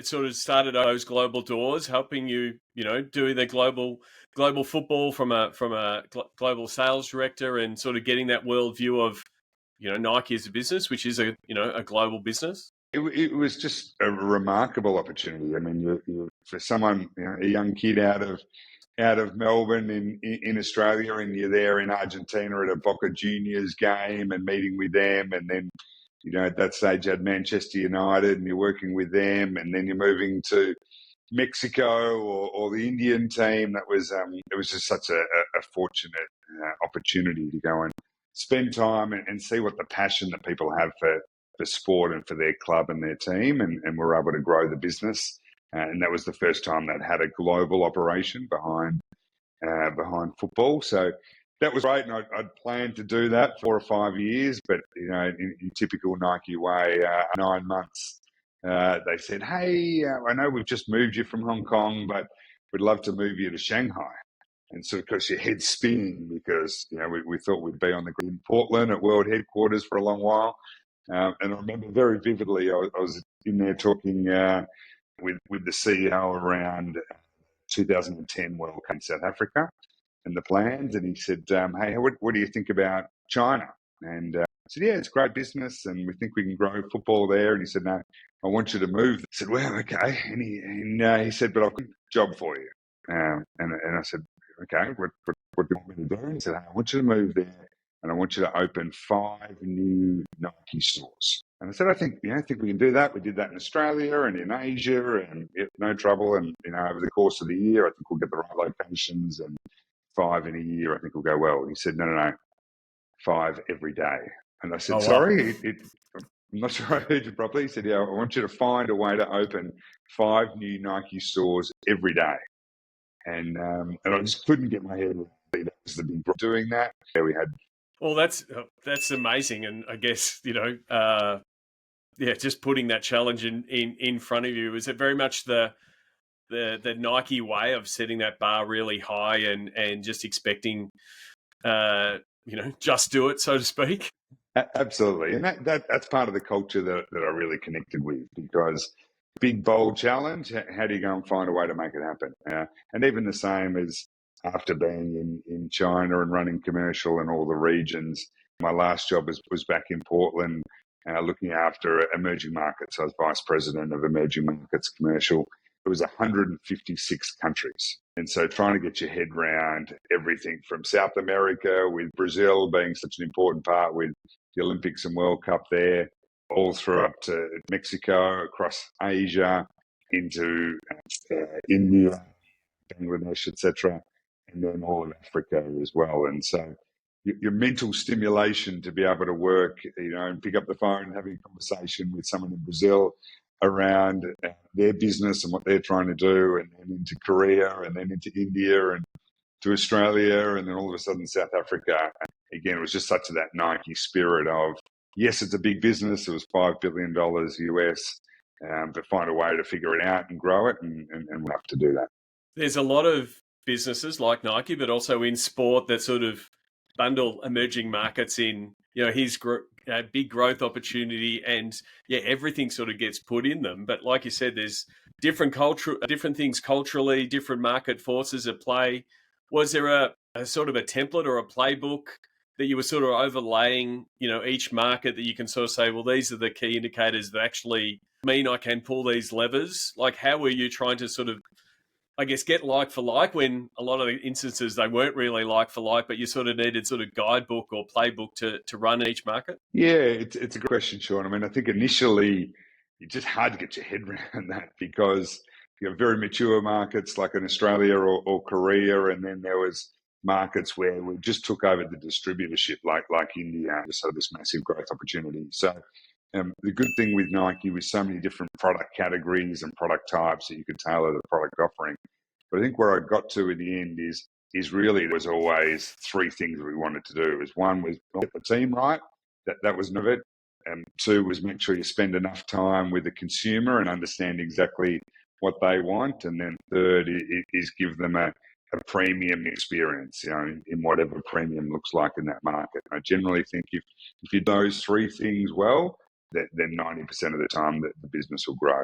it sort of started those global doors, helping you, do the global football from a global sales director, and sort of getting that world view of, Nike as a business, which is a global business? It was just a remarkable opportunity. I mean, you for someone, a young kid out of Melbourne in Australia, and you're there in Argentina at a Boca Juniors game and meeting with them, and then at that stage you had Manchester United and you're working with them, and then you're moving to Mexico or the Indian team. It was just such a fortunate opportunity to go and spend time and see what the passion that people have for sport and for their club and their team, and we're able to grow the business. And that was the first time that had a global operation behind football. So that was great, and I'd planned to do that 4 or 5 years, but in typical Nike way, 9 months, they said, "Hey, I know we've just moved you from Hong Kong, but we'd love to move you to Shanghai." And so, of course, your head's spinning because we thought we'd be on the in Portland at world headquarters for a long while. And I remember very vividly, I was in there talking with the CEO around 2010 World Cup in South Africa and the plans, and he said, "Hey, what do you think about China?" And I said, "Yeah, it's great business, and we think we can grow football there." And he said, "No, I want you to move." I said, "Well, okay." And he said, "But I've got a job for you." And I said, "Okay, what do you want me to do?" And he said, "Hey, I want you to move there, and I want you to open 5 new Nike stores." And I said, I think we can do that. We did that in Australia and in Asia, and no trouble. And over the course of the year, I think we'll get the right locations, and 5 in a year, I think will go well. He said, no, 5 every day. And I said, Oh, wow. Sorry, I'm not sure I heard you properly. He said, "Yeah, I want you to find a way to open 5 new Nike stores every day." And I just couldn't get my head around it. That was the big problem doing that. Yeah, we had. Well, that's amazing, and I guess just putting that challenge in front of you. Is it very much the Nike way of setting that bar really high and just expecting, just do it, so to speak? Absolutely, and that's part of the culture that I really connected with, because big, bold challenge. How do you go and find a way to make it happen? And even the same as after being in China and running commercial in all the regions, my last job was back in Portland, looking after emerging markets. I was vice president of emerging markets commercial. It was 156 countries. And so trying to get your head around everything from South America, with Brazil being such an important part with the Olympics and World Cup there, all through up to Mexico, across Asia, into India, Bangladesh, etc., and then all of Africa as well. And so your mental stimulation to be able to work, and pick up the phone and having a conversation with someone in Brazil around their business and what they're trying to do, and then into Korea, and then into India, and to Australia, and then all of a sudden South Africa. Again, it was just such that Nike spirit of, yes, it's a big business. It was $5 billion US, but find a way to figure it out and grow it, and we'll have to do that. There's a lot of businesses like Nike, but also in sport, that sort of bundle emerging markets in, his big growth opportunity, and everything sort of gets put in them. But like you said, there's different things culturally, different market forces at play. Was there a sort of a template or a playbook that you were sort of overlaying, each market, that you can sort of say, well, these are the key indicators that actually mean I can pull these levers? Like, how were you trying to sort of, I guess, get like for like, when a lot of the instances they weren't really like for like, but you sort of needed sort of guidebook or playbook to run each market? Yeah, it's a good question, Sean. I mean, I think initially it's just hard to get your head around that, because you have very mature markets like in Australia or Korea, and then there was markets where we just took over the distributorship, like India, just had this massive growth opportunity. So the good thing with Nike was so many different product categories and product types that you could tailor the product offering. But I think where I got to in the end is really, there was always 3 things that we wanted to do. One was get the team right. That was none of it. 2 was make sure you spend enough time with the consumer and understand exactly what they want. And then 3rd is give them a premium experience, in whatever premium looks like in that market. I generally think if you do those 3 things well, then 90% of the time the business will grow.